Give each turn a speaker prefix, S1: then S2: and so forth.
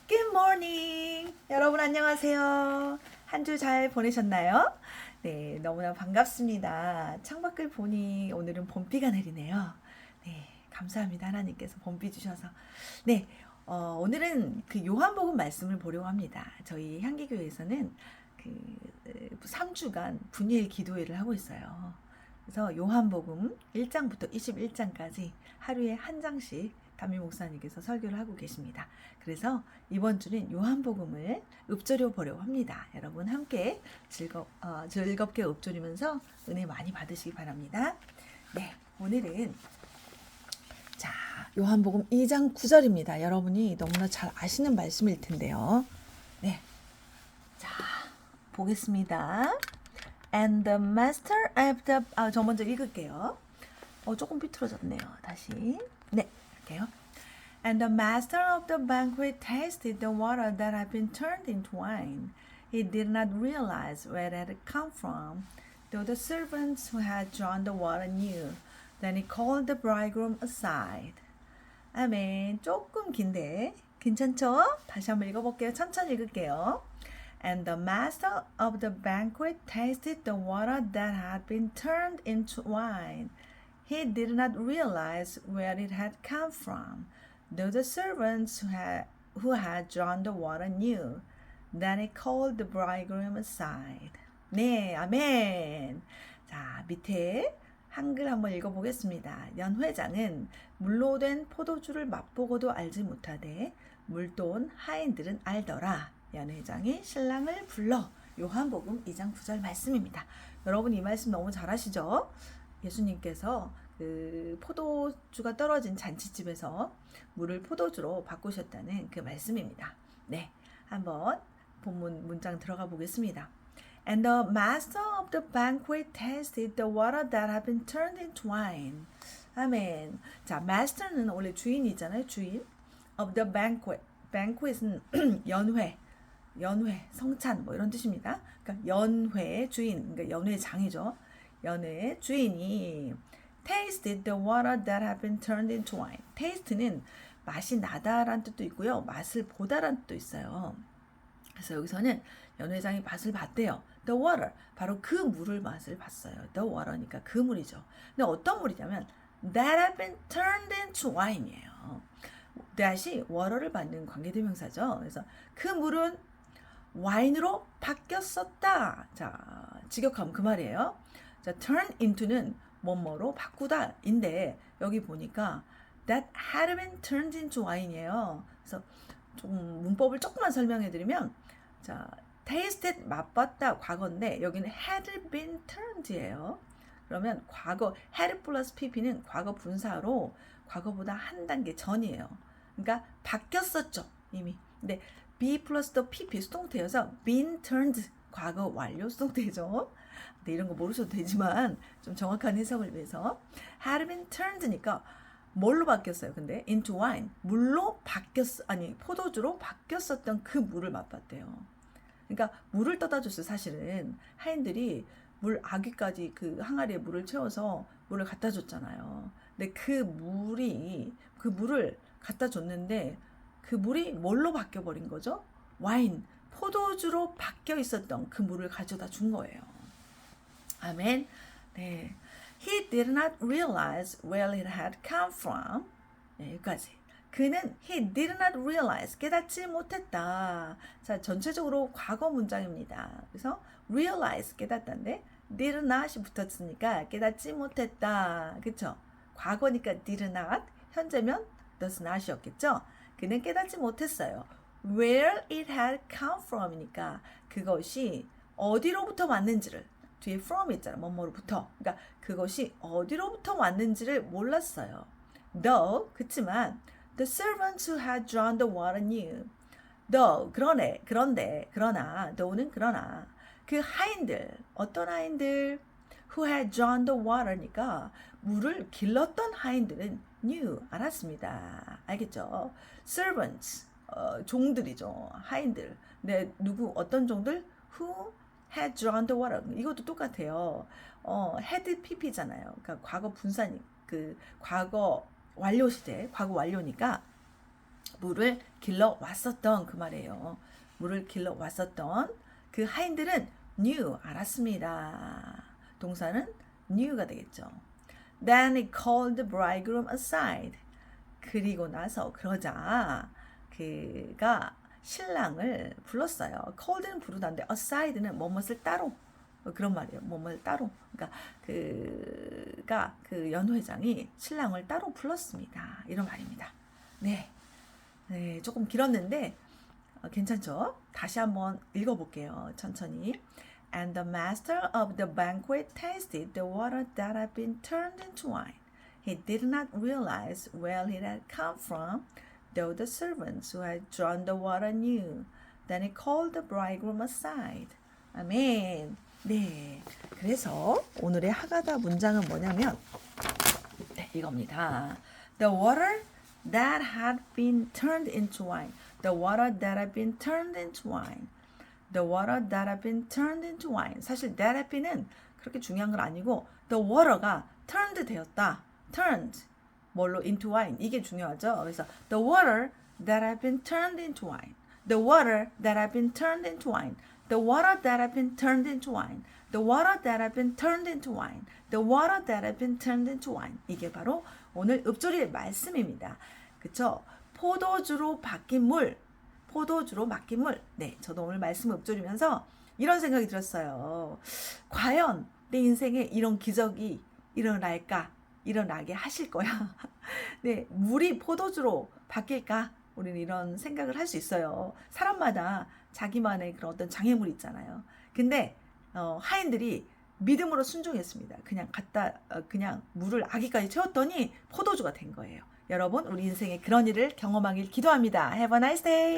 S1: Good morning. 여러분 안녕하세요. 한 주 잘 보내셨나요? 네, 너무나 반갑습니다. 창밖을 보니 오늘은 봄비가 내리네요. 네, 감사합니다. 하나님께서 봄비 주셔서. 네, 오늘은 그 요한복음 말씀을 보려고 합니다. 저희 향기교회에서는 그 3주간 분일 기도회를 하고 있어요. 그래서 요한복음 1장부터 21장까지 하루에 한 장씩 담임 목사님께서 설교를 하고 계십니다. 그래서 이번 주는 요한복음을 읊조려 보려고 합니다. 여러분 함께 즐겁게 읊조리면서 은혜 많이 받으시기 바랍니다. 네, 오늘은 자 요한복음 2장 9절입니다. 여러분이 너무나 잘 아시는 말씀일 텐데요. 네, 자 보겠습니다. And the master of the 저 먼저 읽을게요. 조금 삐뚤어졌네요. 다시. 네, 할게요. And the master of the banquet tasted the water that had been turned into wine. He did not realize where it had come from, though the servants who had drawn the water knew. Then he called the bridegroom aside. 아멘. 조금 긴데 괜찮죠? 다시 한번 읽어볼게요. 천천히 읽을게요. And the master of the banquet tasted the water that had been turned into wine. He did not realize where it had come from, though the servants who had drawn the water knew. Then he called the bridegroom aside. 네, 아멘. 자, 밑에 한글 한번 읽어보겠습니다. 연 회장은 물로 된 포도주를 맛보고도 알지 못하되 물도 하인들은 알더라. 연 회장이 신랑을 불러. 요한복음 2장 9절 말씀입니다. 여러분 이 말씀 너무 잘 아시죠? 예수님께서 그 포도주가 떨어진 잔치집에서 물을 포도주로 바꾸셨다는 그 말씀입니다. 네, 한번 본문 문장 들어가 보겠습니다. And the master of the banquet tasted the water that had been turned into wine. 아멘. 자, master는 원래 주인이잖아요. 주인. Of the banquet. banquet은 연회, 성찬 뭐 이런 뜻입니다. 그러니까 연회 주인, 그러니까 연회장이죠. 연회의 주인이 tasted the water that had been turned into wine. taste는 맛이 나다라는 뜻도 있고요. 맛을 보다라는 뜻도 있어요. 그래서 여기서는 연회장이 맛을 봤대요. The water, 바로 그 물을 맛을 봤어요. The water니까 그 물이죠. 근데 어떤 물이냐면 that had been turned into wine이에요. that이 water를 받는 관계대명사죠. 그래서 그 물은 와인으로 바뀌었었다. 자, 직역하면 그 말이에요. 자, turn into는 뭐뭐로 바꾸다인데 여기 보니까 that had been turned into wine이에요. 그래서 좀 문법을 조금만 설명해 드리면 자, tasted 맛봤다 과거인데 여기는 had been turned예요. 그러면 과거 had 플러스 pp는 과거 분사로 과거보다 한 단계 전이에요. 그러니까 바뀌었었죠 이미. 근데 be 플러스 더 pp 수동태여서 been turned 과거 완료 수동태죠. 네, 이런 거 모르셔도 되지만 좀 정확한 해석을 위해서 had been turned니까 뭘로 바뀌었어요? 근데 into wine 물로 포도주로 바뀌었었던 그 물을 맛봤대요. 그러니까 물을 떠다 줬어요. 사실은 하인들이 물 아귀까지 그 항아리에 물을 채워서 물을 갖다 줬잖아요. 근데 그 물을 갖다 줬는데 그 물이 뭘로 바뀌어 버린 거죠? 와인, 포도주로 바뀌어 있었던 그 물을 가져다 준 거예요. 아멘. 네. He did not realize where it had come from. 네, 여기까지. 그는 he did not realize 깨닫지 못했다. 자, 전체적으로 과거 문장입니다. 그래서 realize 깨닫다인데 did not이 붙었으니까 깨닫지 못했다. 그쵸? 과거니까 did not, 현재면 does not이었겠죠? 그는 깨닫지 못했어요. Where it had come from이니까 그것이 어디로부터 왔는지를 뒤에 from 있잖아. 뭐뭐로부터. 그러니까 그것이 어디로부터 왔는지를 몰랐어요. Though 그치만 the servants who had drawn the water knew. though 그러나 though는 그러나 그 하인들 어떤 하인들 who had drawn the water니까 물을 길렀던 하인들은 knew 알았습니다. 알겠죠? servants 종들이죠. 하인들. 네, 어떤 종들 who had drawn the water. 이것도 똑같아요. had pp잖아요. 그러니까 과거 분사니 그 과거 완료 시제, 과거 완료니까 물을 길러 왔었던 그 말이에요. 물을 길러 왔었던 그 하인들은 knew 알았습니다. 동사는 knew가 되겠죠. Then he called the bridegroom aside. 그리고 나서 그러자 그가 신랑을 불렀어요. called는 부르다인데 aside는 뭐뭇을 따로 그런 말이에요. 뭐뭇을 따로. 그러니까 그가 그 연회장이 신랑을 따로 불렀습니다. 이런 말입니다. 네, 네, 조금 길었는데 괜찮죠? 다시 한번 읽어볼게요. 천천히. And the master of the banquet tasted the water that had been turned into wine. He did not realize where it had come from, though the servants who had drawn the water knew. Then he called the bridegroom aside. 아멘. 네. 그래서 오늘의 하가다 문장은 뭐냐면, 네, 이겁니다. The water that had been turned into wine. The water that had been turned into wine. The water that had been turned into wine. 사실 that had been은 그렇게 중요한 건 아니고 the water가 turned 되었다. turned 뭘로 into wine 이게 중요하죠. 그래서 the water that had been turned into wine. The water that had been turned into wine. The water that had been turned into wine. The water that had been turned into wine. The water that had been turned into wine. 이게 바로 오늘 읊조리의 말씀입니다. 그쵸? 포도주로 바뀐 물. 포도주로 바뀐 물. 네, 저도 오늘 말씀 읊조리면서 이런 생각이 들었어요. 과연 내 인생에 이런 기적이 일어날까? 일어나게 하실 거야. 네, 물이 포도주로 바뀔까? 우리는 이런 생각을 할 수 있어요. 사람마다 자기만의 그런 어떤 장애물이 있잖아요. 근데 하인들이 믿음으로 순종했습니다. 그냥 물을 아기까지 채웠더니 포도주가 된 거예요. 여러분, 우리 인생에 그런 일을 경험하길 기도합니다. Have a nice day.